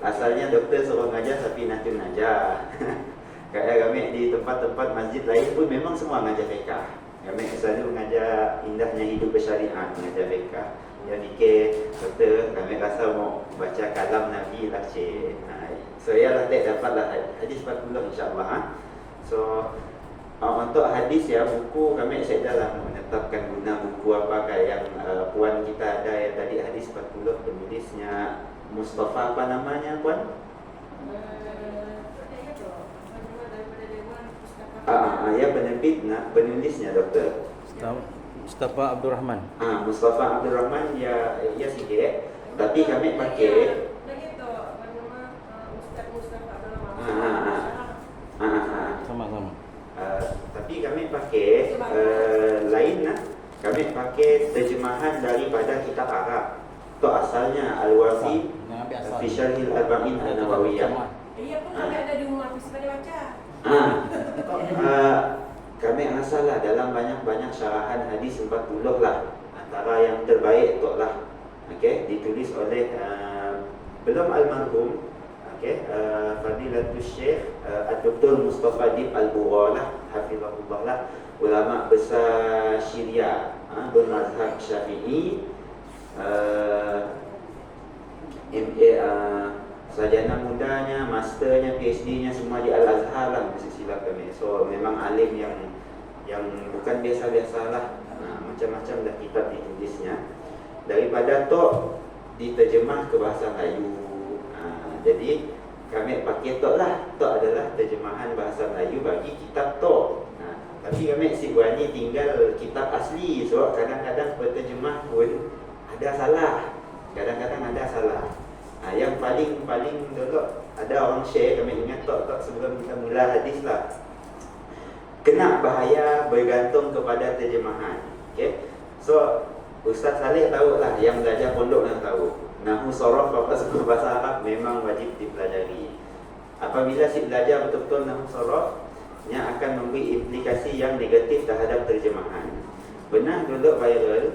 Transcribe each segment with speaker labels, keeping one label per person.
Speaker 1: asalnya doktor suruh ngajar tapi natun ngajar. Kayak kami di tempat-tempat masjid lain pun memang semua ngajar fiqh. Kami selalu mengajar indahnya hidup bersyariat, mengajar fiqh. Dia fikir doktor, kami rasa mau baca kalam Nabi lah cik. So ya lah tak dapatlah hadis 40 insya-Allah. So untuk hadis ya, buku kami saya dah menetapkan guna buku apakah yang puan kita ada yang tadi hadis 40, penulisnya Mustafa apa namanya puan? Ya penerbit penulisnya doktor
Speaker 2: Mustafa Abdul Rahman.
Speaker 1: Mustafa Abdul Rahman ya sikit. Tapi kami pakai
Speaker 2: Sama-sama.
Speaker 1: Tapi kami pakai lain lah. Kami pakai terjemahan daripada kitab Arab. Itu asalnya Al-Wafi fi Syarhil Arba'in An-Nawawiyah.
Speaker 3: Iya pun kami ada di rumah mesti pada baca.
Speaker 1: Kami asalah dalam banyak-banyak syarahan hadis 40 lah. Antara yang terbaik tu lah. Okey, ditulis oleh belum almarhum Fadilatul Syekh Dr. Mustafa Dib Al-Bughalah hafizahullah lah, ulama besar Syria bermazhab Syafi'i, MA sarjana mudanya, masternya, PhD-nya semua di Al-Azhar lah, mesti silap kami. So memang alim yang bukan biasa-biasalah. Macam-macam dah kitab ditulisnya. Daripada tu diterjemah ke bahasa Melayu. Jadi kami pakai tok lah. Tok adalah terjemahan bahasa Melayu bagi kitab tok. Tapi kami si berani tinggal kitab asli. Sebab kadang-kadang penterjemah pun ada salah. Kadang-kadang ada salah. Yang paling dulu ada orang share, kami ingat tok sebelum kita mula hadis lah. Kena bahaya bergantung kepada terjemahan. Okay? So Ustaz Saleh tahu lah, yang belajar pondok yang tahu. Nahu sorof apa semua bahasa Arab memang wajib dipelajari. Apabila si belajar betul-betul nahu sorof, yang akan memberi implikasi yang negatif terhadap terjemahan. Benar dulu viral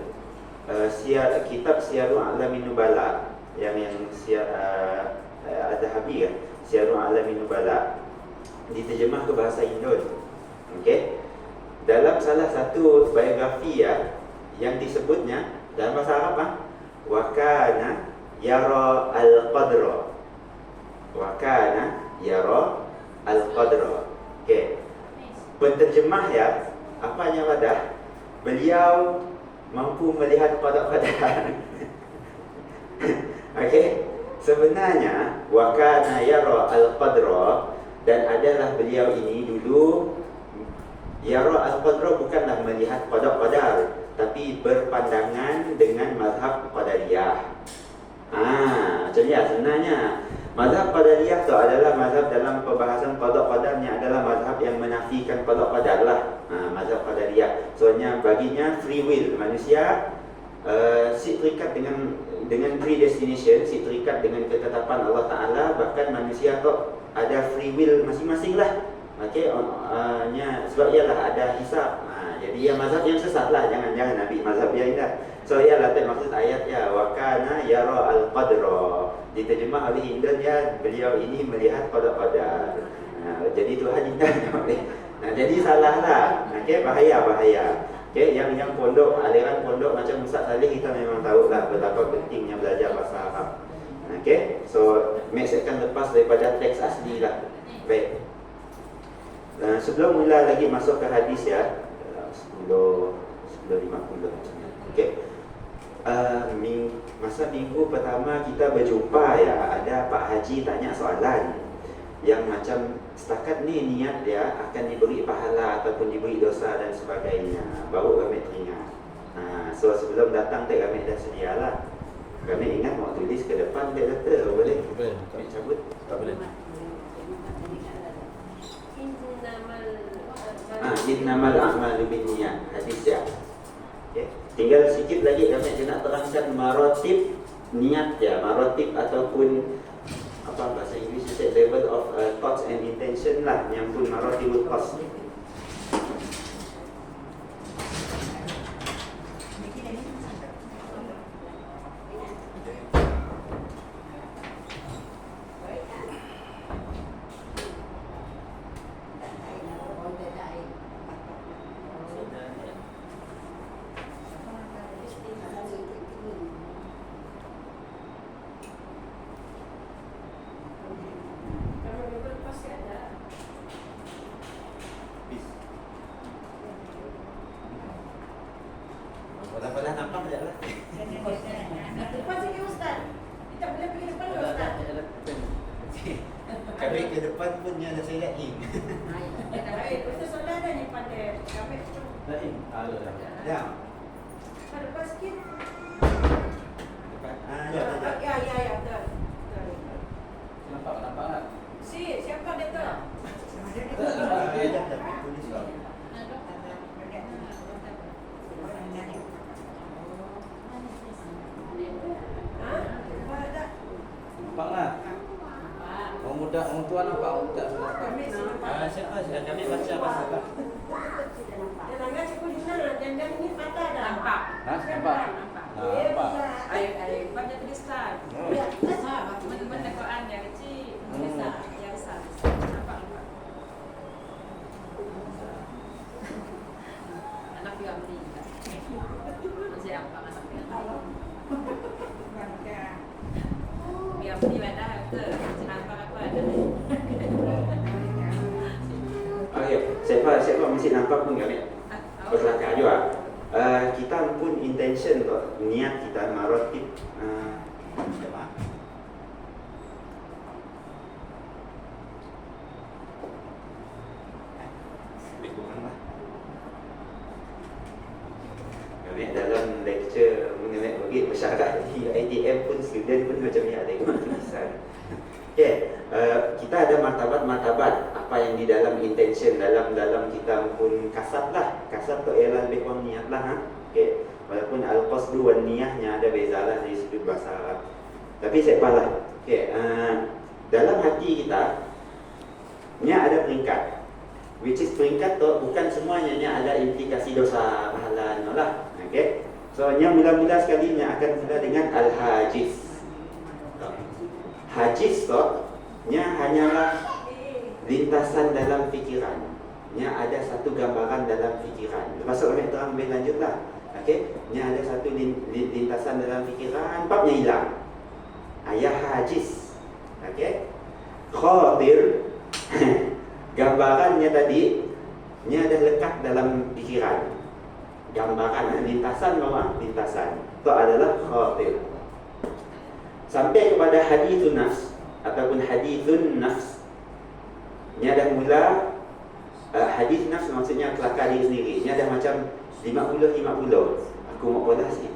Speaker 1: kitab Syiarul A'lamin Nubala yang ada habis Syiarul A'lamin Nubala diterjemah ke bahasa Indon. Okey. Dalam salah satu biografi yang disebutnya dalam bahasa Arab wa kana yara al-qadra. Wa kana yara al-qadra. Okey. Penterjemah apanya wadah? Beliau mampu melihat qadar-qadar. Okey. Sebenarnya wa kana yara al-qadra, dan adalah beliau ini dulu yara al-qadra bukanlah melihat qadar-qadar, tapi berpandangan dengan mazhab Qadariyah. Macam ni sebenarnya. Mazhab Qadariyah tu adalah mazhab dalam perbahasan qada-qadarnya adalah mazhab yang menafikan qada-qadar lah. Mazhab Qadariyah. Soalnya baginya free will manusia si terikat dengan predestination, si terikat dengan ketetapan Allah Ta'ala. Bahkan manusia tu ada free will masing-masing lah. Okey, sebab ialah ada hisab. Jadi mazhab yang sesat lah, jangan ambil mazhab yang indah. So ialah maksud ayat wa kana yara al-qadra, diterjemah oleh Hindan beliau ini melihat qadar-qadar. Jadi Tuhan indah boleh. Jadi salah lah. Okey, bahaya. Okey, yang pondok, aliran pondok macam Ustaz Saleh, kita memang tahu lah betapa pentingnya belajar bahasa Arab. Okey, so Max akan lepas daripada teks asli lah. Baik. Sebelum mula lagi masuk ke hadis 10.50 macamnya. Okey. Masa minggu pertama kita berjumpa ada Pak Haji tanya soalan yang macam setakat ni niat dia akan diberi pahala ataupun diberi dosa dan sebagainya. Baru kami teringat. So sebelum datang kami dah sedialah. Kami ingat mau tulis ke depan kata boleh. Kami cabut. Tak boleh. Innamal a'malu binniyat, hadis Okay. Tinggal sikit lagi kami nak terangkan maratib niat maratib ataupun apa bahasa Inggeris level of thoughts and intention lah, yang pun maratibul qasd. ke depan pun nya ada saya ing.
Speaker 3: Baik, betul solat dah ni pandai. Kami tu.
Speaker 2: Lain. Ada dah.
Speaker 1: Ya.
Speaker 3: Pada depan sikit.
Speaker 1: Depan.
Speaker 3: Ya, betul.
Speaker 2: Nampak tak?
Speaker 3: Siapa dia tu?
Speaker 1: Tulis kau.
Speaker 3: Ha? Nampak tak?
Speaker 2: Nampak lah. Orang muda, orang tua nampak tak?
Speaker 3: Kami nampak.
Speaker 4: Siapa? Kami baca apa?
Speaker 3: Dia langgar cukup Yuna dan ni patah dah.
Speaker 5: Nampak.
Speaker 2: Ha? Nampak? Nampak.
Speaker 5: Air baca tulisan.
Speaker 2: Oh.
Speaker 5: Benda Quran yang kecil, tulisan yang besar. Nampak. Anak dia beli. Masih nampak anak dia. Biar beli dah betul. Macam nampak apa ada.
Speaker 1: Siapa mesti nampak pun kami. Berkelakar juga. Kita pun intention tu, niat kita marotib. Siapa? Lebih kurang lah. Kami dalam lecture mengenai bagi masyarakat di ITM pun student pun macam ni ada tengok tulisan. Okay, kita ada martabat-martabat apa yang di dalam intention dalam kita pun kasat lah. Kasat tu ialah lebih kurang niat lah. Ha? Okay. Walaupun al-qasdu wan niyahnya ada beza lah dari sudut bahasa Arab. Tapi saya lah. Okay, dalam hati kita nya ada peringkat. Which is peringkat tu bukan semuanya nya ada implikasi dosa pahala lah. Okay. So nya mula-mula sekali nya akan mula dengan al-hajiz. Hajiz tu nya hanyalah lintasan dalam fikiran. Nya ada satu gambaran dalam fikiran. Lepas tu kami terang lebih lanjut lah. Okey, nya ada satu lintasan dalam fikiran, papnya hilang. Ayah hajiz. Okey. Khatir gambarannya tadi nya ada lekat dalam fikiran. Gambaran lintasan bawah lintasan. Itu adalah khatir. Sampai kepada hadithun nafs ataupun hadithun nafs. Ini dah mula hadith nafs maksudnya kelakar diri sendiri. Ini dah macam 50-50. Aku mau bola si.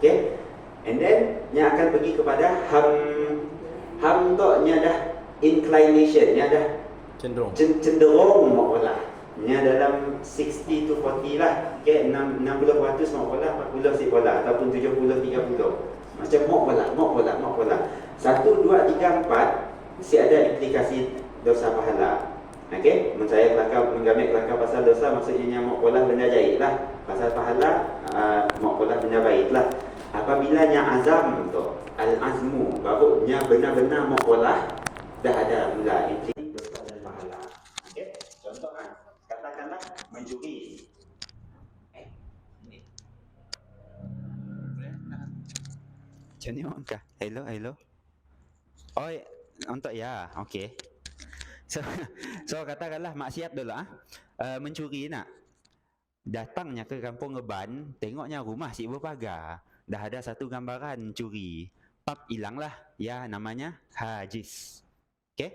Speaker 1: Okay. And then nya akan pergi kepada ham tu nya dah inclination, nya dah cenderung mau bola. Nya dalam 60 to 40 lah. Okay, 60% mau bola, 40 si bola ataupun 70-30. Macam mau bola. 1, 2, 3, 4 si ada implikasi dosa pahala. Okey, saya menggamit kelakar pasal dosa maksudnya mau bola benda jahit lah. Pasal pahala mau bola benda baik lah. Apabila nya azam tu, al-azmu, baru nya benar-benar mau bola, dah ada mula implikasi dosa dan pahala. Okey, contoh katakanlah mencuri. Macam ni orang kah? Hello. Oh, untuk ya, okey. So katakanlah maksiat dulu mencuri nak. Datangnya ke kampung Ngeban, tengoknya rumah si berpagar. Dah ada satu gambaran curi. Pap hilanglah. Ya, namanya hajiz. Okey?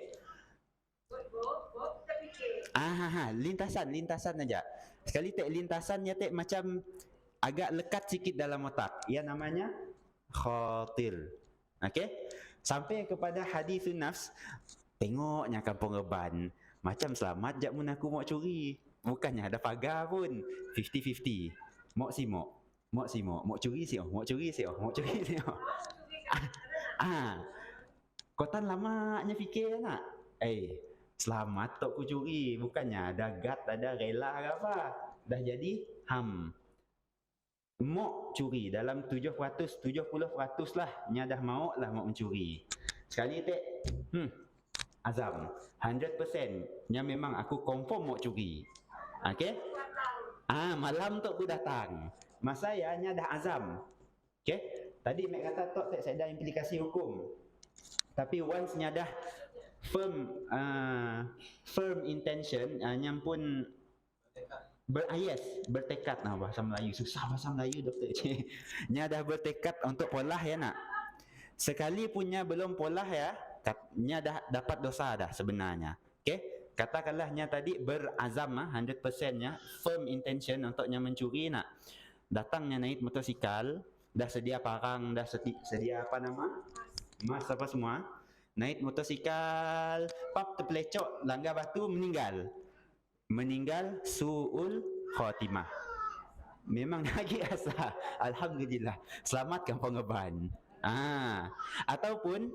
Speaker 1: Lintasan aja. Sekali tek lintasannya tek macam agak lekat sikit dalam otak. Ya, namanya khatir. Okey? Sampai kepada hadithun nafs, tengoknya kampung Ngeban macam selamat jap mun aku mau curi. Bukannya ada pagar pun. 50-50. Mok curi si. Kotan lamanya fikir nak. Selamat tok ku curi. Bukannya ada gat, ada rela ke apa. Dah jadi ham. Mok curi dalam 70% lah. Nya dah mau lah mau mencuri. Sekali tek azam 100%. Nya memang aku confirm mau curi. Okey? Malam tu aku datang. Masa ya nya dah azam. Okey? Tadi mek kata tok tek saya ada implikasi hukum. Tapi once nya dah firm intention, nya pun bertekad. Bahasa Melayu susah bahasa Melayu doktor. Nya dah bertekad untuk polah ya nak. sekali punya belum polah ya, nya dah dapat dosa dah sebenarnya. Okey, katakanlah nya tadi berazam 100% nya firm intention untuknya mencuri nak. Datangnya naik motosikal, dah sedia parang, dah sedia apa nama? Mas apa semua. Naik motosikal, pap terpelecok, langgar batu, meninggal. Meninggal su'ul khatimah. Memang lagi asa. Alhamdulillah, selamatkan pengeban. Ataupun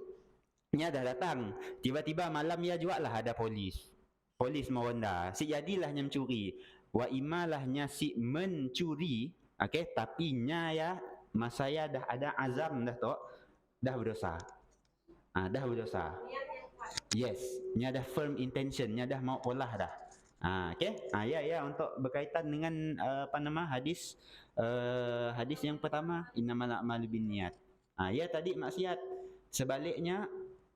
Speaker 1: nya dah datang, tiba-tiba malam ya juga lah ada polis. Polis meronda. Si jadilah nya mencuri. Wa imalahnya si mencuri, okey, tapi nya ya masa ya dah ada azam dah tok, dah berdosa. Dah berdosa. Yes, nya dah firm intention, nya dah mau polah dah. Okey. Ya untuk berkaitan dengan apa nama hadis hadis yang pertama innamal a'malu binniyat. Ya tadi maksiat, sebaliknya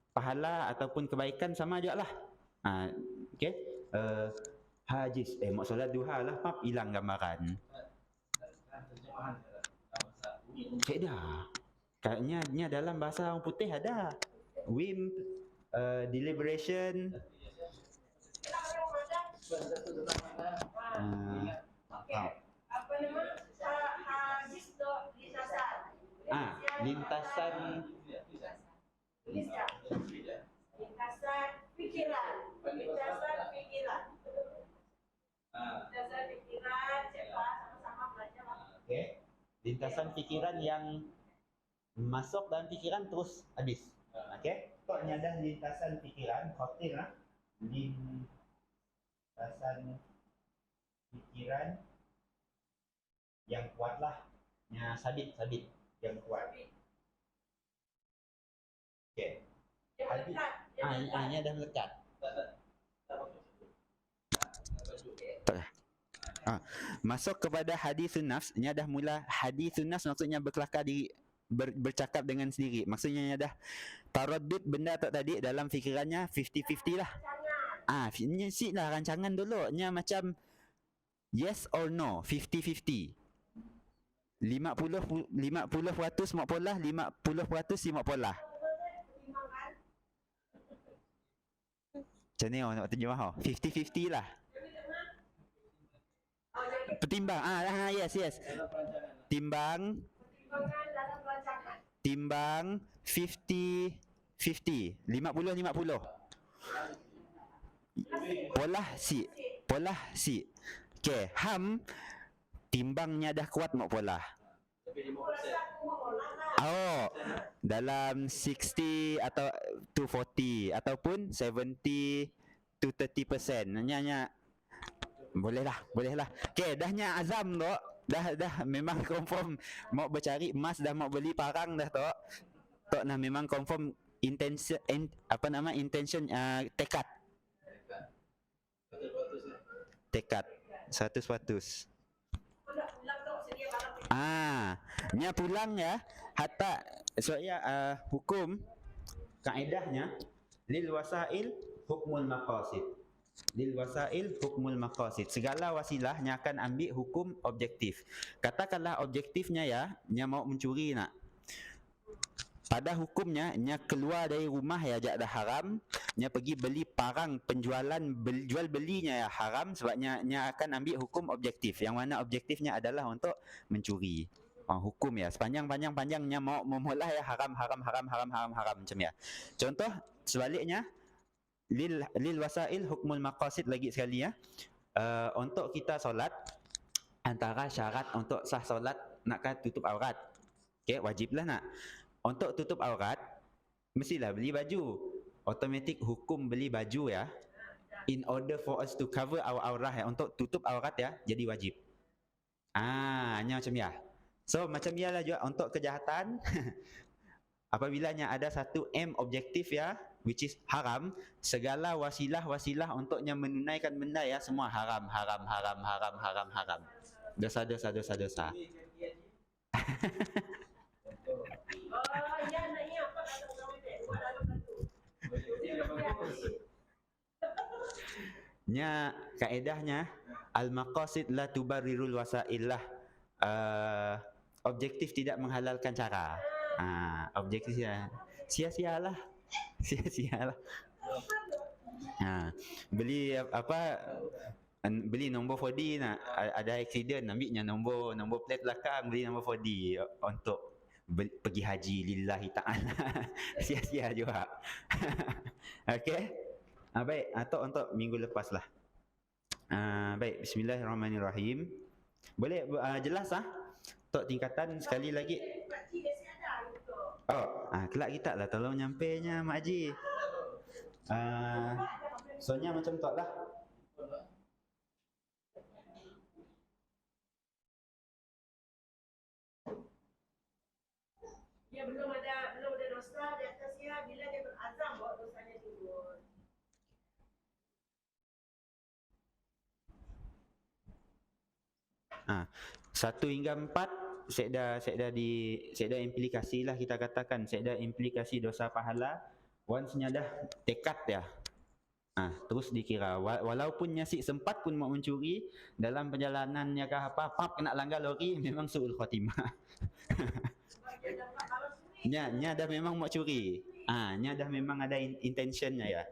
Speaker 1: pahala ataupun kebaikan sama juga lah. Okey. Hajis mau solat duha lah, pap hilang gambaran. Tak dah. Kayaknya dalam bahasa orang putih ada. Wim deliberation.
Speaker 3: Apa nama? Hadis tu lintasan.
Speaker 1: Lintasan
Speaker 3: Lintasan fikiran. Lintasan fikiran. Lintasan fikiran. Siapa sama-sama belajar.
Speaker 1: okey. Lintasan fikiran yang masuk dalam fikiran terus habis. Okey. Kok ni ada lintasan fikiran, khatir lah. Lintasan fikiran yang kuatlah, nya sabit yang kuat. Okey. Hadis nya dah melekat. Masuk kepada hadisun nafs, nya dah mula hadisun nafs, maksudnya berkelakar diri, bercakap dengan sendiri. Maksudnya nya dah taraddud benda tak tadi dalam fikirannya 50-50 lah. Nya si lah rancangan dulu, nya macam yes or no, 50-50. 50% mak polah, 50% si mak polah. Macam ni nak terjemah 50-50 lah. Pertimbang. Yes. Timbang 50-50. 50-50. Polah si. Okey, ham timbangnya dah kuat mak polah. Dalam 60 atau to 40 ataupun 70 to 30%. Nya boleh lah. Okey, dahnya azam tu, dah memang confirm mau bercari emas, dah mau beli parang dah tu. Tok nah memang confirm intention tekad 100%. Nya pulang ya, hatta hukum kaedahnya lil wasail hukmul maqasid. Segala wasilahnya akan ambil hukum objektif. Katakanlah objektifnya ya, nya mau mencuri nak. Pada hukumnya, nya keluar dari rumah ya jak dah haram, nya pergi beli parang, jual belinya ya haram, sebabnya nya akan ambil hukum objektif. Yang mana objektifnya adalah untuk mencuri. Hukum ya, sepanjang-panjangnya mau memulai ya haram macam ya. Contoh sebaliknya lil wasail hukmul maqasid lagi sekali ya. Untuk kita solat, antara syarat untuk sah solat nakkan tutup aurat. Okey, wajiblah nak. Untuk tutup aurat mestilah beli baju. Automatik hukum beli baju ya. In order for us to cover our aurah ya, untuk tutup aurat ya, jadi wajib. Nya macam ya. So macam ialah juga untuk kejahatan. Apabila ada satu aim objektif ya, which is haram, segala wasilah untuknya menunaikan benda ya, semua haram. Dosa. Nya kaedahnya al-maqasid la tubarrirul wasail lah. Objektif tidak menghalalkan cara. Objektif sia-sialah. Sia-sialah. Beli beli nombor 4D nak ada accident, ambilnya nombor plate belakang, beli nombor 4D untuk pergi haji lillahi ta'ala. Sia-sia juga. Okey. Baik, atau untuk minggu lepas lah. Baik, bismillahirrahmanirrahim. Boleh jelas Tok tingkatan sekali lagi. Kelak kita lah tolong nyampainya Mak Haji. Soalnya macam Tok lah.
Speaker 3: Dia belum ada dosa di atas dia bila dia berazam bahawa dosanya turun.
Speaker 1: Satu hingga 4 sekda implikasi lah kita katakan, sekda implikasi dosa pahala. Once-nya dah tekad ya. Terus dikira walaupun nyasik sempat pun mau mencuri dalam perjalanannya ke apa, kena langgar lori, memang suul khatimah. Nya dah memang mau curi. Nya dah memang ada intentionnya ya.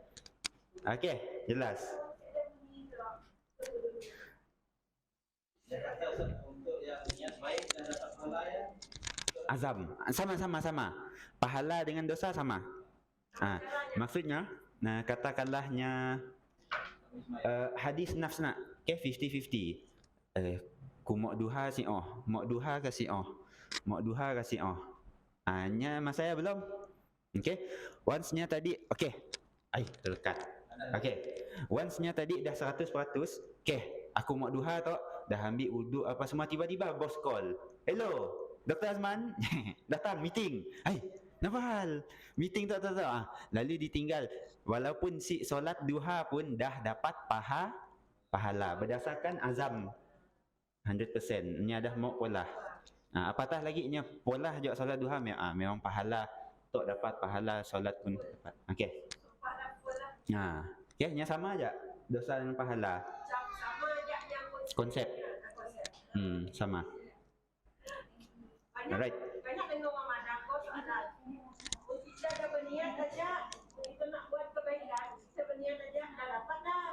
Speaker 1: Okey, jelas.
Speaker 2: Untuk yang niat baik dan dapat pahala ya.
Speaker 1: Azam. Sama. Pahala dengan dosa sama. Maksudnya, katakanlahnya hadis nafs nak. Okay, 50-50. Ku mok duha si mok duha kasi nya masa saya belum. Okey. Once-nya tadi okey. Terlekat. Okey. Once-nya tadi dah 100%. Okey, aku mok duha tok, dah ambil wuduk apa semua, tiba-tiba bos call. Hello, Dr. Azman. Datang meeting. Kenapa hal? Meeting tak. Lalu ditinggal. Walaupun si solat duha pun dah dapat pahala berdasarkan azam 100%. Nya dah mau polah. Apatah lagi nya polah juga solat duha memang pahala, tok dapat pahala, solat pun dapat. Okey. Okey, nya sama aja dosa dengan pahala.
Speaker 3: Sama aja yang
Speaker 1: Konsep. Sama. Alright.
Speaker 3: Banyak dengar orang madakor soalan. Kita dah berniat saja, kita nak buat kebaikan, kita berniat saja dah dapat dah.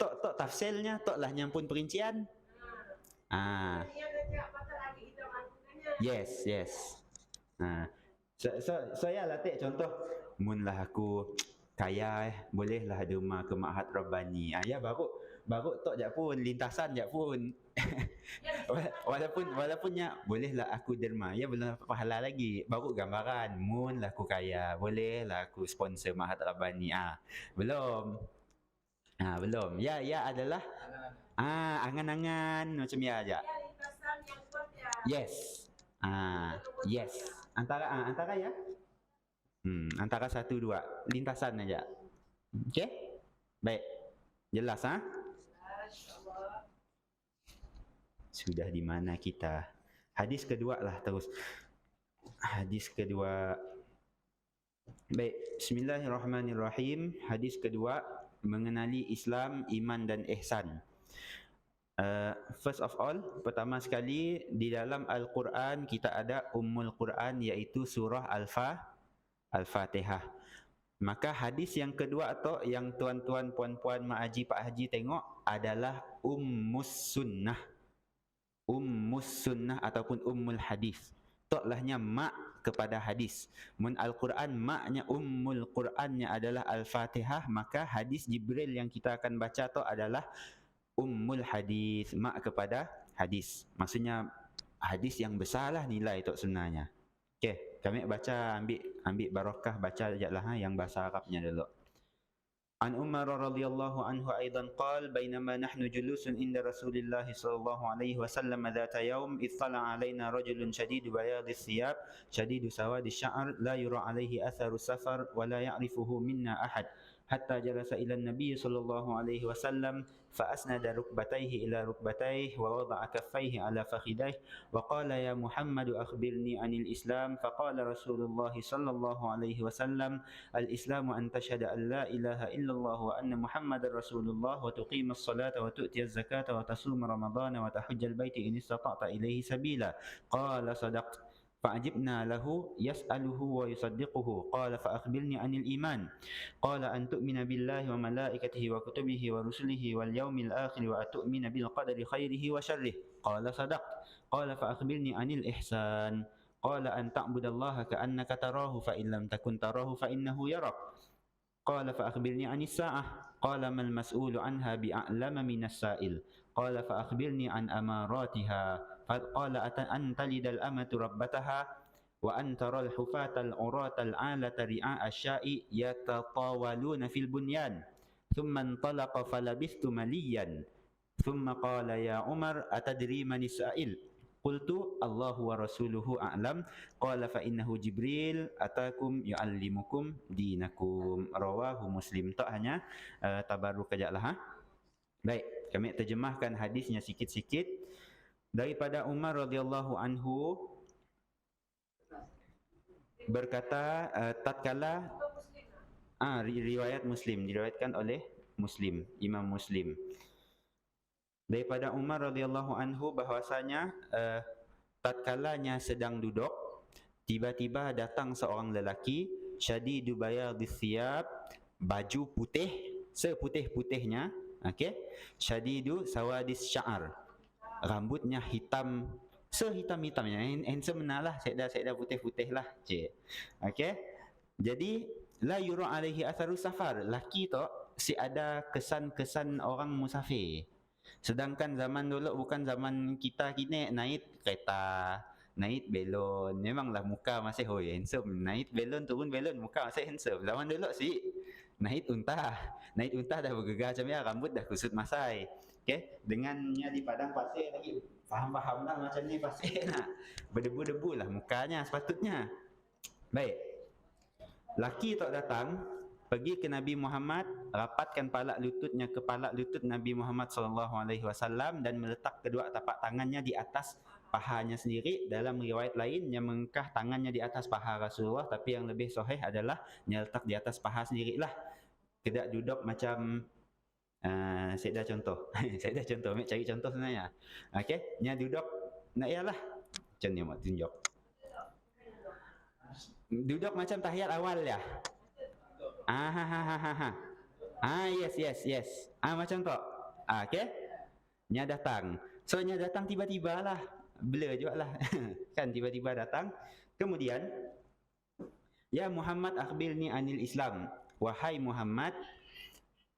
Speaker 1: Tok tafsilnya, tok lah nyampun perincian.
Speaker 3: Berniat saja, apatah lagi kita melakukannya.
Speaker 1: Yes. Saya latih contoh, mun lah aku kaya bolehlah derma ke Ma'had Rabbani. Ya baru tok jak pun lintasan jak pun. Walaupun bolehlah aku derma, ya belum dapat pahala lagi. Baru gambaran, mun lah aku kaya, bolehlah aku sponsor Ma'had Rabbani. Belum. Ya adalah angan-angan macam ya aja. Yes. Yes. Antara ya. Antara 1 2 lintasan aja. Okey? Baik. Jelas Sudah di mana kita? Hadis kedua lah terus. Hadis kedua. Baik, bismillahirrahmanirrahim. Hadis kedua mengenali Islam, iman dan ihsan. First of all, pertama sekali di dalam Al-Quran kita ada Ummul Quran, iaitu surah Al-Fatihah. Maka hadis yang kedua atau yang tuan-tuan, puan-puan, Mak Haji, Pak Haji tengok adalah Ummus Sunnah. Ummus Sunnah ataupun Ummul Hadis. Toklahnya mak kepada hadis. Mun Al-Quran maknya Ummul Qurannya adalah Al-Fatihah, maka hadis Jibril yang kita akan baca tu adalah Ummul Hadis, mak kepada hadis. Maksudnya hadis yang besarlah nilai tok sebenarnya. Okey, kami baca ambil barakah baca ajalah yang bahasa Arabnya dulu. An Umar radhiyallahu anhu aidan qala bainama nahnu julusun inda Rasulillah sallallahu alaihi wasallam dhata yawm ittala alaina rajulun shadidu bayadi thiyab shadidu sawadi sya'r la yura alaihi atharu safar wa la ya'rifuhu minna ahad hatta jalasa ila an-nabiy sallallahu alaihi wasallam fa asnada rukbatayhi ila rukbatayhi wa wada'a kaffayhi ala fakhidayhi wa qala ya Muhammad akhbirni anil Islam fa qala Rasulullah sallallahu alaihi wasallam al-Islamu an tashhada an la ilaha illallah wa anna Muhammadar Rasulullah wa tuqima as-salata wa tu'ti az-zakata wa tasuma ramadana wa tahujja al-baita in istata'ta ilayhi sabila qala sadaqta فأجبنا له يسأله ويصدقه قال فأخبرني عن الإيمان قال أن تؤمن بالله وملائكته وكتبه ورسله واليوم الآخر وأتؤمن بالقدر خيره وشره قال صدقت قال فأخبرني عن الإحسان قال أن تعبد الله كأنك تراه فإن لم تكن تراه فإنه يراك قال فأخبرني عن الساعة قال ما المسؤول عنها بأعلم من السائل قال فأخبرني عن أماراتها قال أن تلد الأمة ربتها وأن ترى الحفاة العراة العالة رعاء الشاء يتطاولون في البنيان ثم انطلق فلبثت مليا ثم قال يا عمر أتدري من السائل قلت الله ورسوله أعلم قال فإنه جبريل أتاكم يعلمكم دينكم رواه مسلم. Tak hanya tabarruk saja lah. Baik, kami terjemahkan hadisnya sikit-sikit. Daripada Umar radhiyallahu anhu berkata tatkala riwayat Muslim, diriwayatkan oleh Muslim, Imam Muslim. Daripada Umar radhiyallahu anhu bahwasanya tatkalanya sedang duduk, tiba-tiba datang seorang lelaki syadidu bayadis thiyab, baju putih seputih-putihnya, okey, syadidu sawadis sya'ar, rambutnya hitam sehitam-hitamnya, handsome lah, saya dah putih-putih lah, cik. Okey, jadi la yura alaihi atharu safar, laki tu si ada kesan-kesan orang musafir. Sedangkan zaman dulu bukan zaman kita kini, naik kereta, naik belon, memanglah muka masih handsome, naik belon turun belon muka masih handsome. Zaman dulu si naik unta dah bergegar macam ya, rambut dah kusut masai. Okey, dengannya di padang pasir lagi, faham lah macam ni pasir nak berdebu-debu lah mukanya sepatutnya. Baik, laki tak datang, pergi ke Nabi Muhammad, rapatkan kepala lutut Nabi Muhammad SAW dan meletak kedua tapak tangannya di atas pahanya sendiri. Dalam riwayat lain yang mengangkat tangannya di atas paha Rasulullah, tapi yang lebih sahih adalah yang letak di atas paha sendirilah. Tidak duduk macam saya dah contoh. Saya dah contoh, cari contoh sebenarnya. Okey, yang duduk nak ialah macam ni mak tunjuk. Duduk macam tahiyat awal ya. Yes. Macam tu. Okey. Nya datang. So nya datang tiba-tiba lah. Blur juga lah. Kan tiba-tiba datang. Kemudian, ya Muhammad akhbirni anil Islam. Wahai Muhammad,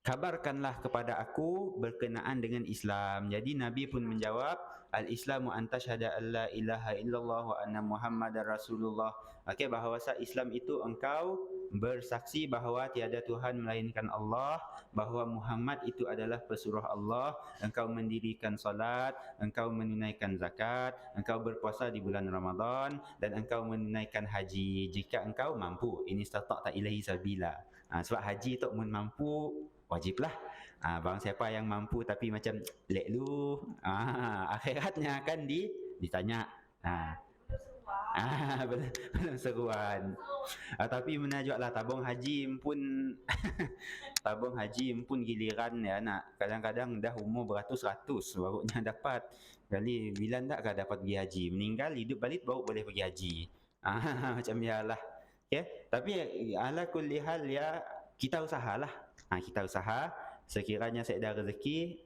Speaker 1: kabarkanlah kepada aku berkenaan dengan Islam. Jadi Nabi pun menjawab, al-Islamu an tashhada an la ilaha illallah wa anna Muhammadar Rasulullah. Okey, bahawasa Islam itu engkau bersaksi bahawa tiada Tuhan melainkan Allah, bahawa Muhammad itu adalah pesuruh Allah, engkau mendirikan solat, engkau menunaikan zakat, engkau berpuasa di bulan Ramadan, dan engkau menunaikan haji jika engkau mampu. Ini istata'ta ilaihi sabila. Sebab haji tu mun mampu wajiblah. Barang siapa yang mampu tapi macam lek lu, akhiratnya akan ditanya. Belum seruan. Tapi menajuklah tabung haji pun tabung haji pun giliran ya nak. Kadang-kadang dah umur beratus-ratus barunya dapat. Kali bila tak dapat pergi haji, meninggal hidup balik baru boleh pergi haji. Macam yalah. Okay? Tapi ala kulli hal ya, kita usahalah. Kita usaha, sekiranya saya ada rezeki,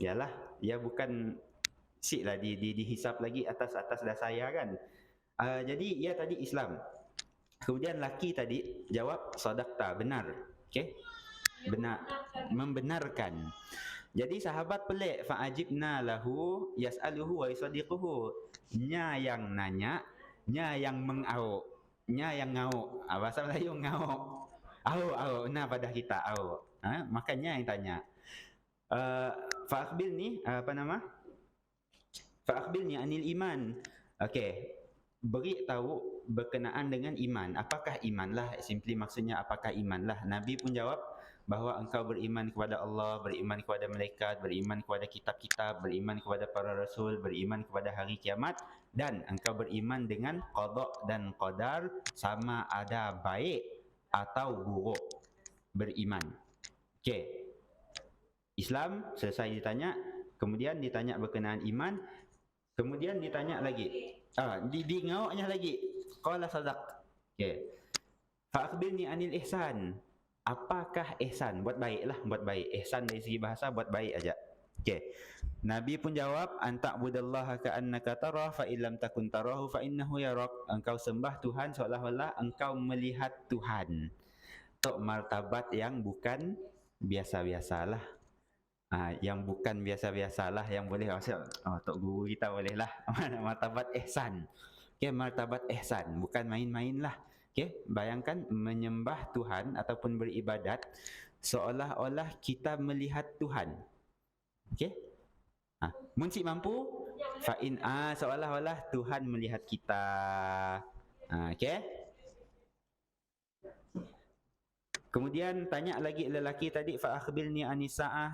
Speaker 1: yalah, ya bukan siklah dihisap lagi atas dah saya kan. Jadi ya tadi Islam. Kemudian laki tadi jawab sadaqta, benar. Okey? Benar, membenarkan. Jadi sahabat pelik, fa'ajibna lahu yas'aluhu wa yusaddiquhu. Nya yang nanya, nya yang mengauk, nya yang ngauk. Bahasa Melayu ngauk. Au, nah pada kita au. Makanya yang tanya. Fa'akhbirni Fa'akhbirni anil iman. Okey. Beri tahu berkenaan dengan iman. Apakah iman lah? Simply maksudnya apakah iman lah. Nabi pun jawab bahawa engkau beriman kepada Allah, beriman kepada malaikat, beriman kepada kitab-kitab, beriman kepada para rasul, beriman kepada hari kiamat, dan engkau beriman dengan qada dan qadar, sama ada baik atau buruk. Beriman. Okey. Islam selesai ditanya, kemudian ditanya berkenaan iman, kemudian ditanya lagi Di ngawaknya lagi. Qala sadaq. Okey. Fa akhbirni anil ihsan. Apakah ihsan? Buat baiklah, buat baik. Ihsan dari segi bahasa buat baik aja. Okey. Nabi pun jawab, anta'budallaha ka'annaka tarah fa illam takun tarahu fa innahu yarak. Engkau sembah Tuhan seolah-olah engkau melihat Tuhan. Tok martabat yang bukan biasa-biasalah. Yang bukan biasa-biasalah, yang boleh tok guru kita bolehlah. Martabat ihsan. Okey, martabat ihsan bukan main-main lah. Okey, bayangkan menyembah Tuhan ataupun beribadat seolah-olah kita melihat Tuhan. Okey? Mun si mampu fa in seolah-olah Tuhan melihat kita. Okey? Kemudian tanya lagi lelaki tadi, fa akhbirni anisa'ah,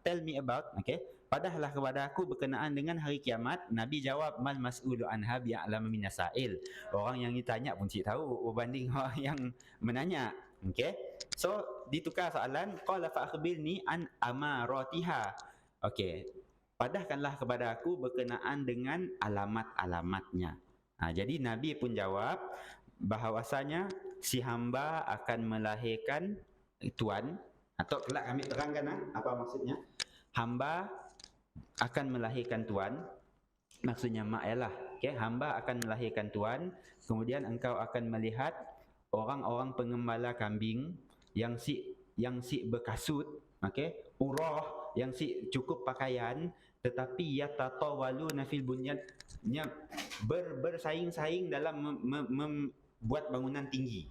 Speaker 1: tell me about, okey. Padahlah kepada aku berkenaan dengan hari kiamat. Nabi jawab, mal mas'ulu anha bi'a'lam minasail. Orang yang ditanya pun tak tahu berbanding orang yang menanya. Okey. So ditukar soalan, qala fa akhbirni an amaratiha. Okey. Padahkanlah kepada aku berkenaan dengan alamat-alamatnya. Jadi Nabi pun jawab bahawasanya si hamba akan melahirkan tuan, atau kelak kami terangkan apa maksudnya. Hamba akan melahirkan tuan, maksudnya mak ialah. Okey, hamba akan melahirkan tuan, kemudian engkau akan melihat orang-orang pengembala kambing yang si berkasut, okey, urah yang si cukup pakaian, tetapi yatatawaluna fil bunyannya bersaing-saing dalam buat bangunan tinggi.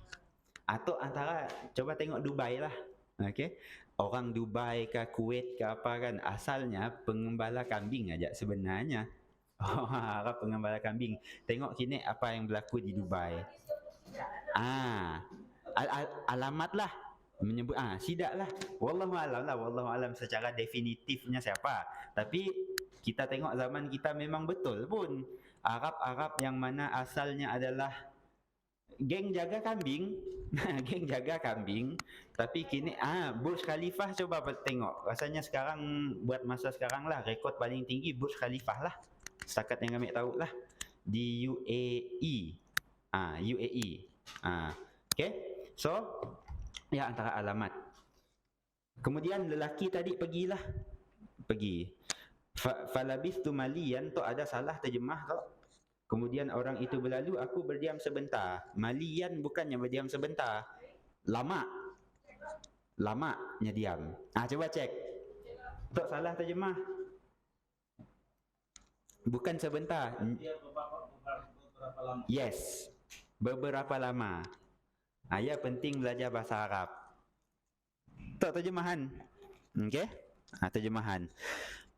Speaker 1: Atau antara, coba tengok Dubai lah. Okey. Orang Dubai ke Kuwait ke apa kan, asalnya pengembala kambing aja sebenarnya. Arab pengembala kambing. Tengok kini apa yang berlaku di Dubai. Alamat lah menyebut sidak lah. Wallahu alam secara definitifnya siapa. Tapi kita tengok zaman kita memang betul pun Arab yang mana asalnya adalah geng jaga kambing. Geng jaga kambing. Tapi kini Burj Khalifah, coba tengok. Rasanya sekarang, buat masa sekarang lah, rekod paling tinggi Burj Khalifah lah, setakat yang kami tahu lah, di UAE. UAE. Okay. So ya, antara alamat. Kemudian lelaki tadi pergi. Falabistu maliyan tu ada salah terjemah tu. Kemudian orang itu berlalu, aku berdiam sebentar. Malian bukannya berdiam sebentar. Lamanya diam. Coba cek. Tok salah terjemah. Bukan sebentar.
Speaker 2: Beberapa lama.
Speaker 1: Yes. Beberapa lama. Ya, penting belajar bahasa Arab. Tok terjemahan. Okey? Terjemahan.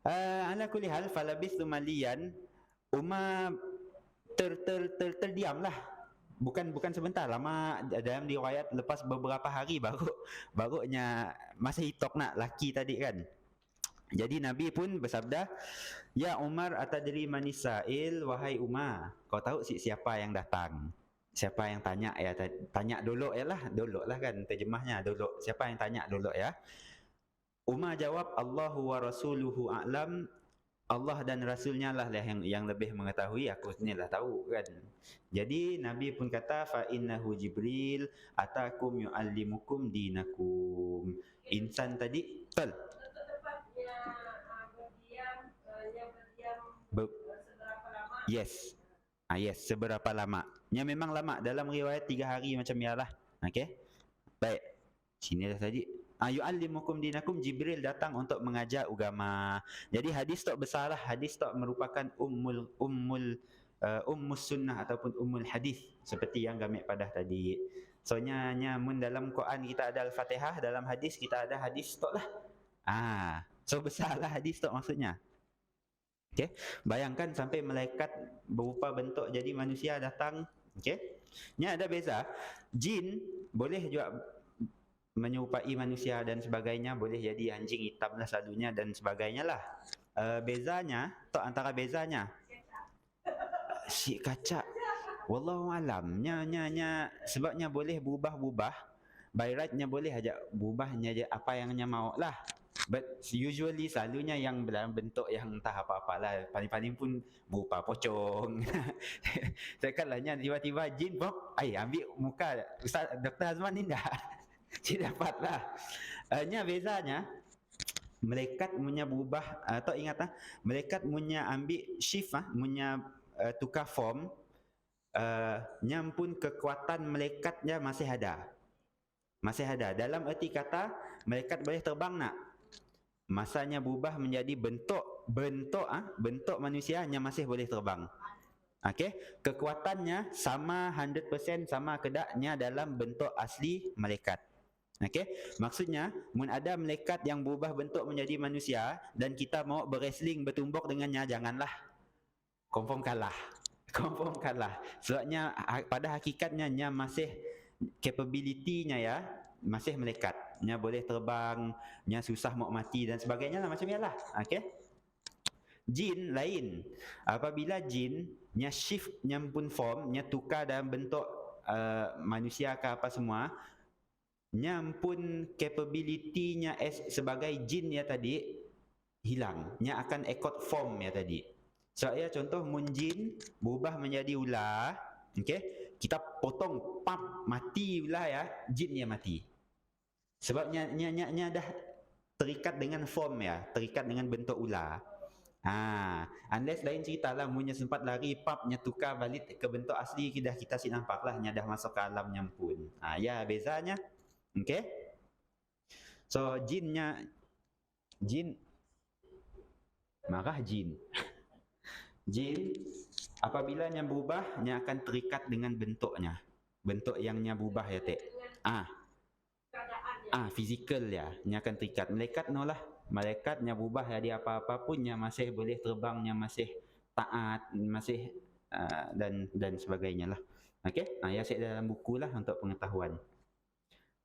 Speaker 1: Ala kulli hal falabistu malian, Umar terdiamlah. Bukan sebentar, lama. Dalam riwayat lepas beberapa hari barunya masa hitok nak laki tadi kan. Jadi Nabi pun bersabda, ya Umar, atadri manisail, wahai Umar, kau tahu siapa yang datang? Siapa yang tanya ya? Tanya dulu lah kan terjemahnya dulu. Siapa yang tanya dulu ya? Umar jawab, Allahu wa rasuluhu a'lam. Allah dan Rasulnya lah yang lebih mengetahui, aku sendiri lah tahu kan. Jadi Nabi pun kata, fa innahu Jibril atakum yu'allimukum dinakum. Insan tadi betul.
Speaker 3: Seberapa lama?
Speaker 1: Yes. Yes, seberapa lama. Yang memang lama, dalam riwayat 3 hari macam yalah. Okey. Baik. Sini dah tadi. Yu'allimukum dinakum, Jibril datang untuk mengajar agama. Jadi hadis tak besar lah. Hadis tak merupakan ummus sunnah ataupun ummul hadis seperti yang kami padah tadi. Soalnya mun dalam Quran kita ada Al-Fatihah, dalam hadis kita ada hadis tak lah. So besarlah hadis tak maksudnya. Okey. Bayangkan sampai malaikat berupa bentuk jadi manusia datang. Okey. Ni ada beza. Jin boleh juga menyerupai manusia dan sebagainya, boleh jadi anjing hitam lah selalunya dan sebagainya lah. Bezanya, antara bezanya si kaca, wallahu alam, sebabnya boleh berubah-ubah, by rightnya boleh aja berubahnya je apa yang nya mau lah. But usually selalunya yang dalam bentuk yang entah apa-apalah, paling-paling pun berupa pocong. Sekalanya tiba-tiba jin pop, ambil muka Ustaz Dr. Azman ni dah. Dia dapatlah. Nya bezanya malaikat punya berubah atau ingat malaikat punya ambil shift punya tukar form, nya pun kekuatan malaikatnya masih ada. Masih ada. Dalam erti kata malaikat boleh terbang nak? Masanya berubah menjadi bentuk manusianya masih boleh terbang. Okey, kekuatannya sama 100% sama kedaknya dalam bentuk asli malaikat. Okey, maksudnya mun ada malaikat yang berubah bentuk menjadi manusia dan kita mau berwrestling bertumbuk dengannya, janganlah. Confirm kalah. Confirm kalah. Sebabnya pada hakikatnya nya masih capability-nya masih malaikat. Nya boleh terbang, nya susah mau mati dan sebagainya lah, macam yalah. Okey. Jin lain. Apabila jin nya shift nya pun form, nya tukar dalam bentuk manusia ke apa semua, nya pun capability-nya sebagai jin tadi hilang. Nya akan ikut form tadi. Soalnya contoh mun jin berubah menjadi ular, okey, kita potong pap mati ular jin mati. Sebabnya nya dah terikat dengan form terikat dengan bentuk ular. Unless lain cerita lah, munnya sempat lari papnya tukar balik ke bentuk asli, kita si nampak lah nya dah masuk ke alamnya pun. Bezanya. Okey. So jin marah jin. Jin apabila nya berubah, nya akan terikat dengan bentuknya. Bentuk yang nya berubah fizikal nya akan terikat. Malaikat no lah. Malaikat nya berubah jadi apa-apa pun nya masih boleh terbang, nya masih taat, masih dan sebagainya lah. Okey, saya dalam buku lah untuk pengetahuan.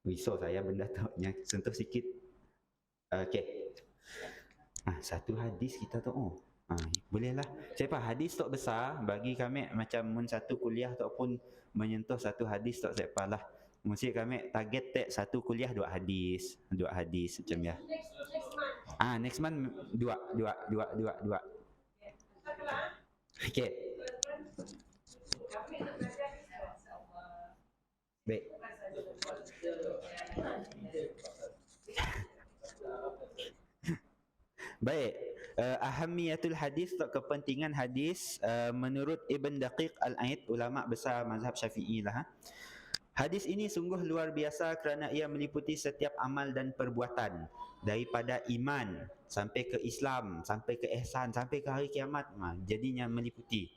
Speaker 1: Risau saya benda tu nya sentuh sikit. Okey. Satu hadis kita tu boleh lah. Saya faham hadis tak besar bagi kami macam mun satu kuliah ataupun menyentuh satu hadis tak saya faham lah. Mesti kami target tak satu kuliah dua hadis macam ya. Next month dua. Okey. Baik. Baik. Ahamiyatul hadis atau kepentingan hadis menurut Ibn Daqiq Al-Aid, ulama besar mazhab Syafi'i lah. Hadis ini sungguh luar biasa kerana ia meliputi setiap amal dan perbuatan, daripada iman sampai ke Islam, sampai ke ihsan, sampai ke hari kiamat. Jadinya meliputi.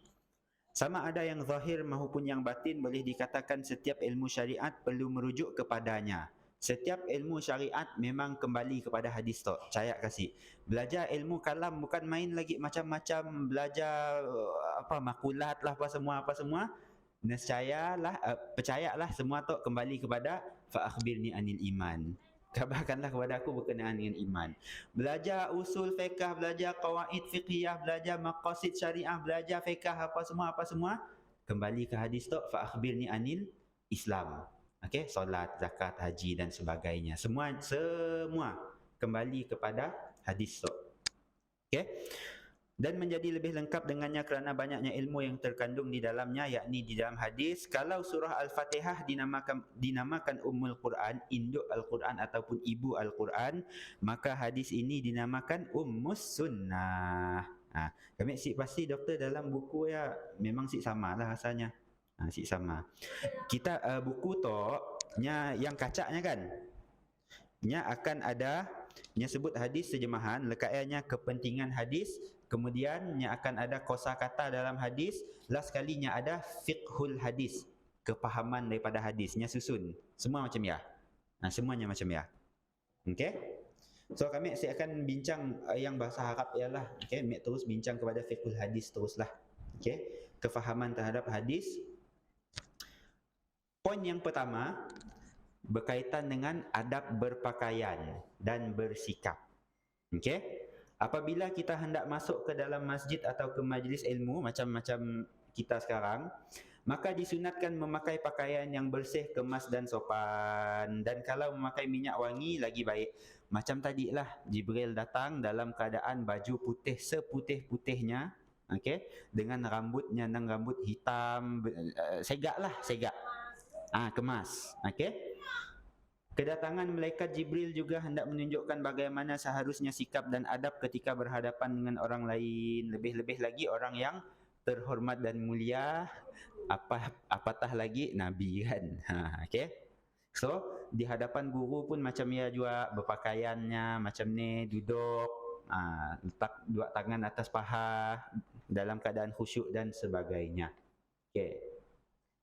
Speaker 1: Sama ada yang zahir maupun yang batin, boleh dikatakan setiap ilmu syariat perlu merujuk kepadanya. Setiap ilmu syariat memang kembali kepada hadis tu. Saya kasih. Belajar ilmu kalam bukan main lagi macam-macam, belajar makulat lah apa semua. Percayalah semua tu kembali kepada fa akhbirni anil iman. Kabarkanlah kepada aku berkenaan dengan iman. Belajar usul fiqh, belajar qawaid fiqhiyah, belajar maqasid syariah, belajar fiqh apa semua, kembali ke hadis tu fa akhbirni anil Islam. Okey, solat, zakat, haji dan sebagainya. Semua kembali kepada hadis tu. Okey. Dan menjadi lebih lengkap dengannya kerana banyaknya ilmu yang terkandung di dalamnya, yakni di dalam hadis. Kalau surah Al-Fatihah dinamakan Ummul Quran, induk Al-Quran ataupun ibu Al-Quran, maka hadis ini dinamakan Ummus Sunnah. Kami pasti doktor dalam buku memang sama lah rasanya. Sama. Kita buku tu yang kacaknya kan, nya akan ada sebut hadis terjemahan, lekatnya kepentingan hadis, kemudian akan ada kosakata dalam hadis, last kalinya ada fiqhul hadis, kepahaman daripada hadisnya susun. Semua macam semuanya macam Okey. So kami akan bincang yang bahasa Arab ialah, okey, terus bincang kepada fiqhul hadis teruslah. Okey, kefahaman terhadap hadis. Poin yang pertama berkaitan dengan adab berpakaian dan bersikap. Okey? Apabila kita hendak masuk ke dalam masjid atau ke majlis ilmu macam kita sekarang, Maka disunatkan memakai pakaian yang bersih, kemas dan sopan. Dan kalau memakai minyak wangi lagi baik. Macam tadilah Jibril datang dalam keadaan baju putih seputih-putihnya, okey, dengan rambutnya dan rambut hitam, segak lah, segak. Kemas, okey. Kedatangan malaikat Jibril juga hendak menunjukkan bagaimana seharusnya sikap dan adab ketika berhadapan dengan orang lain. Lebih-lebih lagi orang yang terhormat dan mulia, apatah lagi Nabi kan. Okey. So, di hadapan guru pun macam ya juga berpakaiannya macam ni, duduk, letak dua tangan atas paha dalam keadaan khusyuk dan sebagainya. Okey.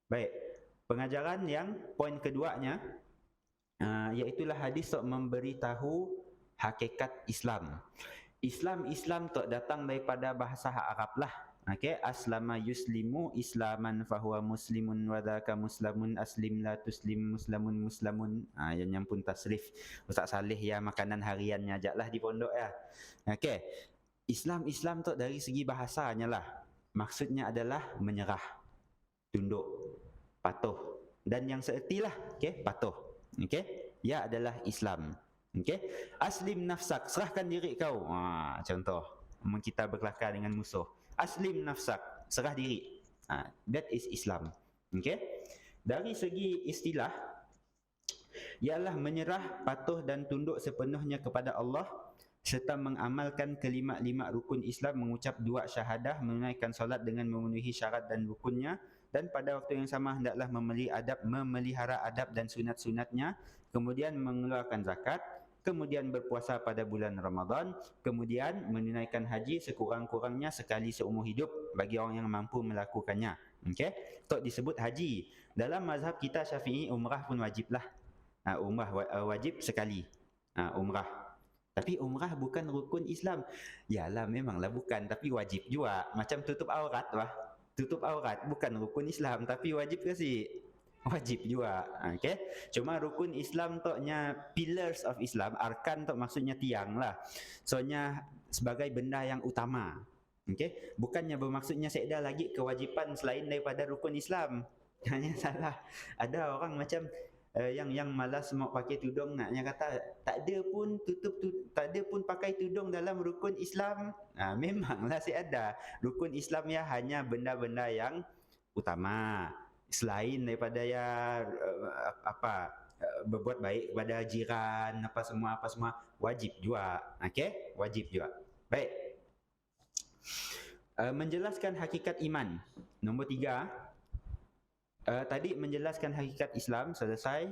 Speaker 1: Baik. Pengajaran yang poin keduanya, iaitulah hadis tok memberitahu hakikat Islam. Islam tok datang daripada bahasa Arab lah. Okey, aslama yuslimu islaman fahuwa muslimun wa dzaka muslimun aslim la tuslim muslimun muslimun. Yang pun tasrif Ustaz Saleh ya, makanan hariannya ajaklah di pondok ya. Okey. Islam tok dari segi bahasanya lah. Maksudnya adalah menyerah, tunduk, patuh, dan yang seertilah, okey, patuh. Okey, ia adalah Islam. Okey, aslim nafsak, serahkan diri kau. Contoh, kita berkelakar dengan musuh, aslim nafsak, serah diri. That is Islam. Okey, dari segi istilah ialah menyerah, patuh dan tunduk sepenuhnya kepada Allah serta mengamalkan kelima-lima rukun Islam, mengucap dua syahadah, menunaikan solat dengan memenuhi syarat dan rukunnya, dan pada waktu yang sama hendaklah memelihara adab dan sunat-sunatnya, kemudian mengeluarkan zakat, kemudian berpuasa pada bulan Ramadan, kemudian menunaikan haji sekurang-kurangnya sekali seumur hidup bagi orang yang mampu melakukannya. Okey, tok disebut haji. Dalam mazhab kita Syafi'i, umrah pun wajiblah. Umrah wajib sekali. Umrah. Tapi umrah bukan rukun Islam. Yalah, memanglah bukan, tapi wajib juga. Macam tutup aurat lah. Tutup aurat bukan rukun Islam, tapi wajib ke si? Wajib juga. Okey. Cuma rukun Islam toknya pillars of Islam, arkan tok maksudnya tiang lah. Soalnya sebagai benda yang utama. Okey. Bukannya bermaksudnya seada lagi kewajipan selain daripada rukun Islam. Hanya salah. Ada orang macam yang malas mau pakai tudung, naknya kata tak ada pun pakai tudung dalam rukun Islam. Memanglah ada rukun Islam ya, hanya benda-benda yang utama selain daripada ya berbuat baik kepada jiran, apa semua wajib juga. Okey, wajib juga. Baik. Menjelaskan hakikat iman. Nombor 3. Tadi menjelaskan hakikat Islam selesai.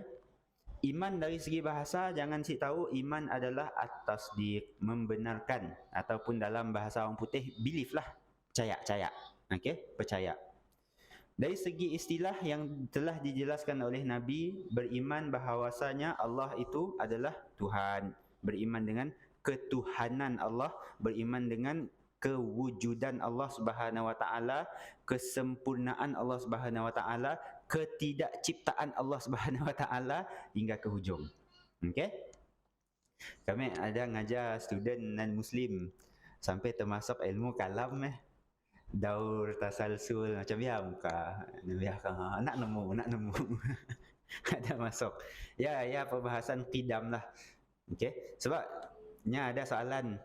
Speaker 1: Iman dari segi bahasa, jangan si tahu iman adalah at-tasdiq, membenarkan, ataupun dalam bahasa orang putih belief lah, percaya. Okey, percaya. Dari segi istilah yang telah dijelaskan oleh Nabi, beriman bahawasanya Allah itu adalah Tuhan, beriman dengan ketuhanan Allah, beriman dengan kewujudan Allah Subhanahu wa taala, kesempurnaan Allah Subhanahu wa taala, ketidakciptaan Allah Subhanahu wa taala hingga ke hujung. Okey? Kami ada ngajar student non muslim sampai termasuk ilmu kalam daur tasalsul macam ya muka nak nemu ada masuk. Ya perbahasan qidam lah. Okey? Sebabnya ada soalan,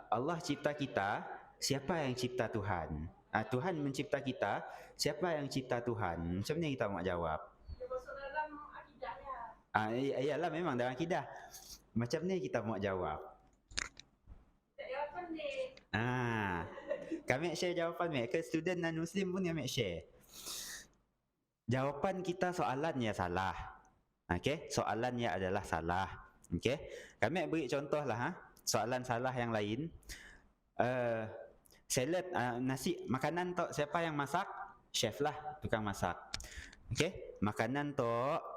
Speaker 1: Allah cipta kita, siapa yang cipta Tuhan? Tuhan mencipta kita, siapa yang cipta Tuhan? Macam ni kita mau jawab.
Speaker 3: Dia masuk dalam akidahnya.
Speaker 1: Iyalah, memang dalam akidah. Macam ni kita mau jawab.
Speaker 3: Tak jawapan ni.
Speaker 1: Kami share jawapan ke student non muslim pun kami share. Jawapan kita soalannya salah. Okey, soalannya adalah salah. Okey. Kami beri contoh lah soalan salah yang lain. Salad, nasi, makanan tu siapa yang masak? Chef lah, tukang masak. Okey, makanan tu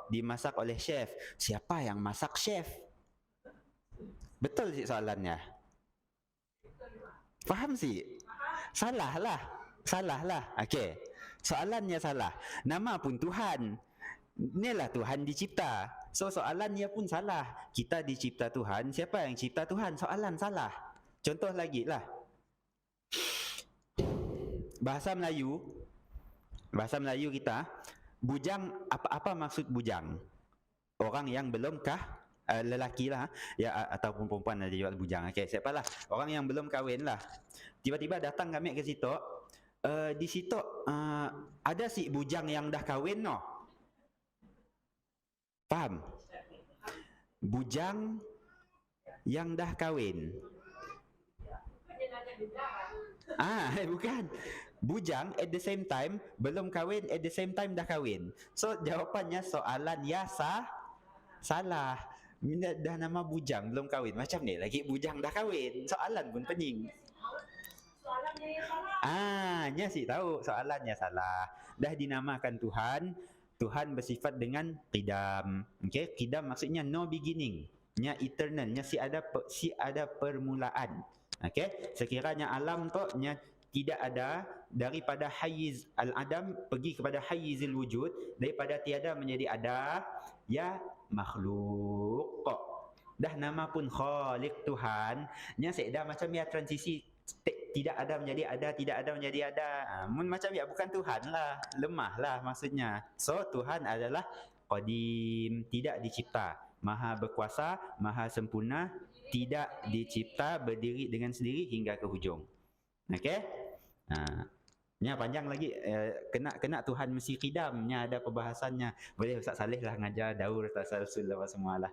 Speaker 1: dimasak oleh chef. Siapa yang masak chef? Betul sih soalannya? Faham sih? Salah lah. Okey, soalannya salah. Nama pun Tuhan. Inilah Tuhan dicipta. So soalannya pun salah. Kita dicipta Tuhan, siapa yang cipta Tuhan? Soalan salah. Contoh lagi lah. Bahasa Melayu, Bahasa Melayu kita, bujang, apa maksud bujang? Orang yang belum lelaki lah ya, ataupun perempuan ada jual bujang. Okey, siapalah orang yang belum kahwin lah. Tiba-tiba datang kami ke situ. Di situ ada si bujang yang dah kahwin no. Faham? Bujang yang dah kahwin. Bukan. Bujang at the same time belum kahwin, at the same time dah kahwin. So jawapannya soalan ya salah. Dah nama bujang belum kahwin. Macam ni lagi bujang dah kahwin. Soalan pun pening.
Speaker 3: Soalannya yang salah.
Speaker 1: Nya si tahu soalannya salah. Dah dinamakan Tuhan. Tuhan bersifat dengan qidam. Okey, qidam maksudnya no beginning. Nya eternal, nya si ada permulaan. Okey, sekiranya alam tu nya tidak ada, daripada hayyiz al-adam pergi kepada hayyizil wujud, daripada tiada menjadi ada, ya makhluk. Dah nama pun Khaliq Tuhan, nya dah macam ya transisi tidak ada menjadi ada, tidak ada menjadi ada. Macam ya bukan Tuhan lah, lemah lah maksudnya. So Tuhan adalah qadim, tidak dicipta, maha berkuasa, maha sempurna, tidak dicipta, berdiri dengan sendiri hingga ke hujung. Okey? Nya panjang lagi, kena Tuhan mesti qidam, nya ada perbahasannya. Boleh Ustaz Saleh lah ngajar daur tasalsul apa semualah.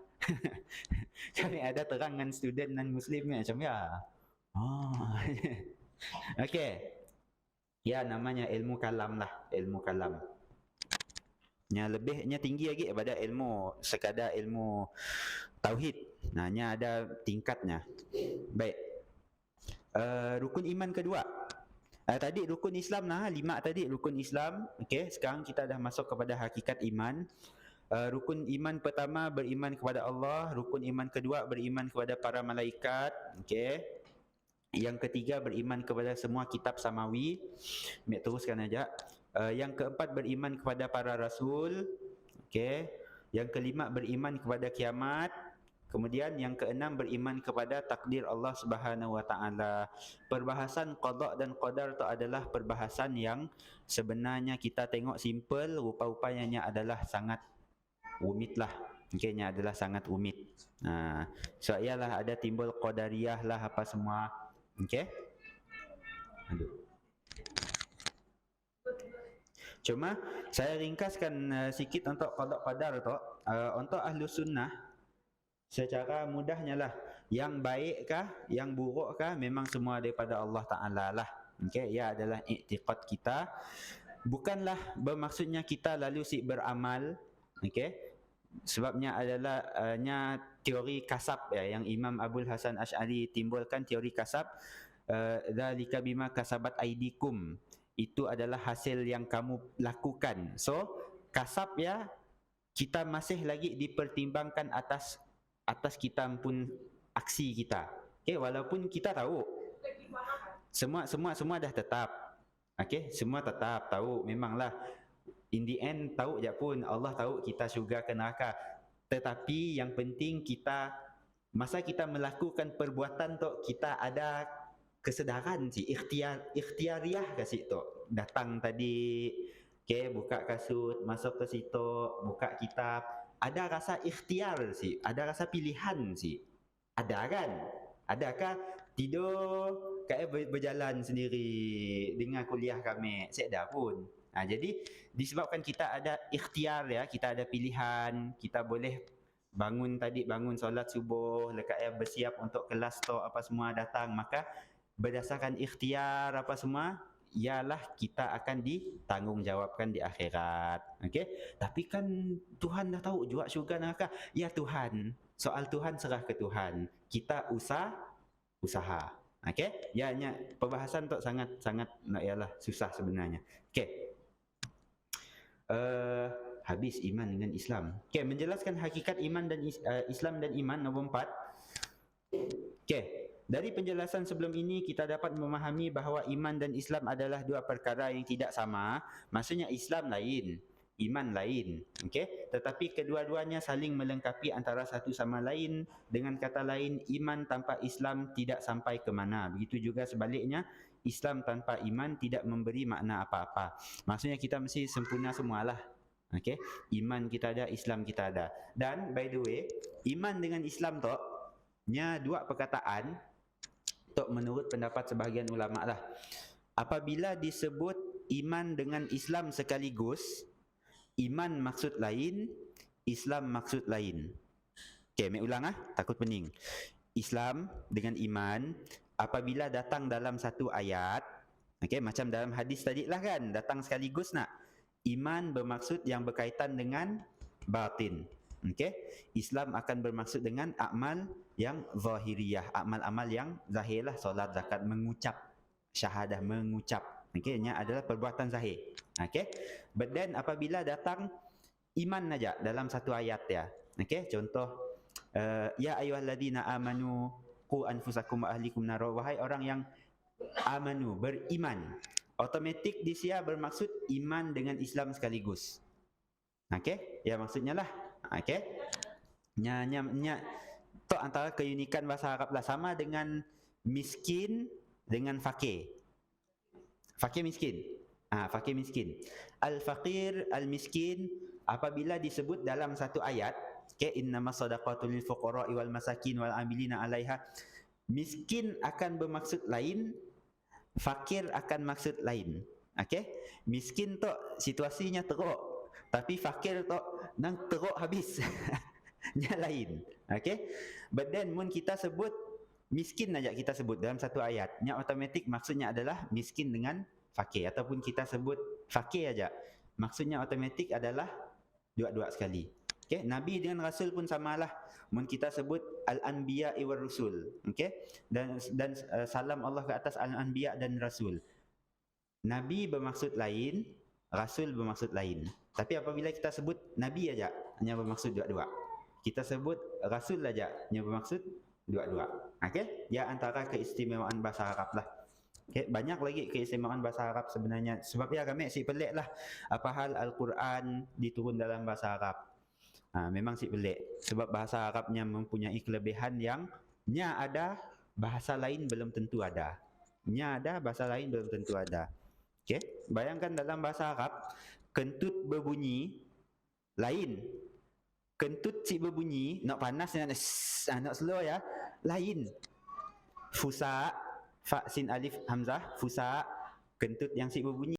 Speaker 1: Kami ada terang dengan student non muslim ni macam ya. Okey. Ya, namanya ilmu kalam lah, ilmu kalam. Nya lebihnya tinggi lagi daripada ilmu sekadar ilmu tauhid. Nya ada tingkatnya. Baik. Rukun iman kedua. Tadi rukun Islam lah, 5 tadi rukun Islam. Okey, sekarang kita dah masuk kepada hakikat iman. Rukun iman pertama beriman kepada Allah, rukun iman kedua beriman kepada para malaikat. Okey. Yang ketiga beriman kepada semua kitab samawi. Teruskan aja. Yang keempat beriman kepada para rasul. Okey. Yang kelima beriman kepada kiamat. Kemudian yang keenam beriman kepada takdir Allah Subhanahu Wa Taala. Perbahasan qada dan qadar itu adalah perbahasan yang sebenarnya kita tengok simple, rupa-rupanya adalah sangat rumit lah. Okeynya adalah sangat rumit. So ialah ada timbul qadariyah lah apa semua. Okey. Cuma saya ringkaskan sikit untuk qada qadar tu. Untuk ahlu sunnah secara mudahnya lah, yang baik kah, yang buruk kah, memang semua daripada Allah Ta'ala lah. Okay, ia adalah i'tiqad kita. Bukanlah bermaksudnya kita lalu beramal. Okay, sebabnya adalah teori kasab yang Imam Abul Hasan Asy'ari timbulkan, teori kasab. Dzalika bima kasabat aidikum, itu adalah hasil yang kamu lakukan. So kasab kita masih lagi dipertimbangkan atas kita pun aksi kita. Okey, walaupun kita tahu semua dah tetap. Okey, semua tetap tahu, memanglah in the end tahu je pun Allah tahu kita syurga ke neraka. Tetapi yang penting kita masa kita melakukan perbuatan tu kita ada kesedaran ikhtiariah kat situ. Datang tadi, okey, buka kasut, masuk ke situ, buka kitab, ada rasa ikhtiar sih, ada rasa pilihan sih. Ada kan? Adakah tidur kayak berjalan sendiri dengar kuliah kami? Saya dah pun. Jadi disebabkan kita ada ikhtiar kita ada pilihan, kita boleh bangun solat subuh, lekat bersiap untuk kelas tu apa semua datang, maka berdasarkan ikhtiar apa semua ialah kita akan ditanggungjawabkan di akhirat. Okey, tapi kan Tuhan dah tahu juga syurga neraka. Ya Tuhan, soal Tuhan serah ke Tuhan. Kita usaha. Okey, ianya perbahasan tu sangat ialah susah sebenarnya. Okey. Habis iman dengan Islam. Okey, menjelaskan hakikat iman dan Islam dan iman nombor 4. Okey. Dari penjelasan sebelum ini kita dapat memahami bahawa iman dan Islam adalah dua perkara yang tidak sama. Maksudnya Islam lain, iman lain. Okey, tetapi kedua-duanya saling melengkapi antara satu sama lain. Dengan kata lain, iman tanpa Islam tidak sampai ke mana. Begitu juga sebaliknya, Islam tanpa iman tidak memberi makna apa-apa. Maksudnya kita mesti sempurna semualah. Okey, iman kita ada, Islam kita ada. Dan by the way, iman dengan Islam tu nya dua perkataan tok menurut pendapat sebahagian ulama lah. Apabila disebut iman dengan Islam sekaligus, iman maksud lain, Islam maksud lain. Okey, mai ulang takut pening. Islam dengan iman apabila datang dalam satu ayat, okey, macam dalam hadis tadi lah kan, datang sekaligus nak. Iman bermaksud yang berkaitan dengan batin. Okey, Islam akan bermaksud dengan amal yang zahiriyah, amal-amal yang zahir lah, solat, zakat, mengucap syahadah, mengucap. Okey, nya adalah perbuatan zahir. Okey, but then apabila datang iman saja dalam satu ayat ya. Okey, contoh ya ayyuhalladzina amanu qu anfusakum wa ahlikum nar, wahai orang yang amanu, beriman. Automatik di sia bermaksud iman dengan Islam sekaligus. Okey, ya maksudnya lah. Okey, nya tu antara keunikan bahasa Arab lah, sama dengan miskin dengan fakir. Fakir miskin. Fakir miskin. Al-faqir, al-miskin apabila disebut dalam satu ayat, okay, innamas sadaqatu lil fuqara'i wal masakin wal 'amilina 'alaiha. Miskin akan bermaksud lain, fakir akan maksud lain. Okey? Miskin tu situasinya teruk, tapi fakir tu nang teruk habis. Nya lain. Okey? But then mun kita sebut miskin aja kita sebut dalam satu ayat, nya automatik maksudnya adalah miskin dengan fakir, ataupun kita sebut fakir aja, maksudnya automatik adalah dua-dua sekali. Okey, nabi dengan rasul pun samalah. Mun kita sebut al-anbiya wal rusul, okey? Dan salam Allah ke atas al-anbiya dan rasul. Nabi bermaksud lain, rasul bermaksud lain. Tapi apabila kita sebut nabi aja, hanya bermaksud dua-dua. Kita sebut rasul aja, hanya bermaksud dua-dua. Okey? Ya, antara keistimewaan bahasa Arab lah. Okey, banyak lagi keistimewaan bahasa Arab sebenarnya. Sebab ya kami si pelik lah apa hal Al-Quran diturun dalam bahasa Arab. Memang si pelik. Sebab bahasa Arabnya mempunyai kelebihan yang nya ada, bahasa lain belum tentu ada. Nya ada, bahasa lain belum tentu ada. Okey? Bayangkan dalam bahasa Arab, kentut berbunyi lain. Kentut si berbunyi, nak panas nak slow ya, lain. Fusa, fa sin alif hamzah, fusa, kentut yang si berbunyi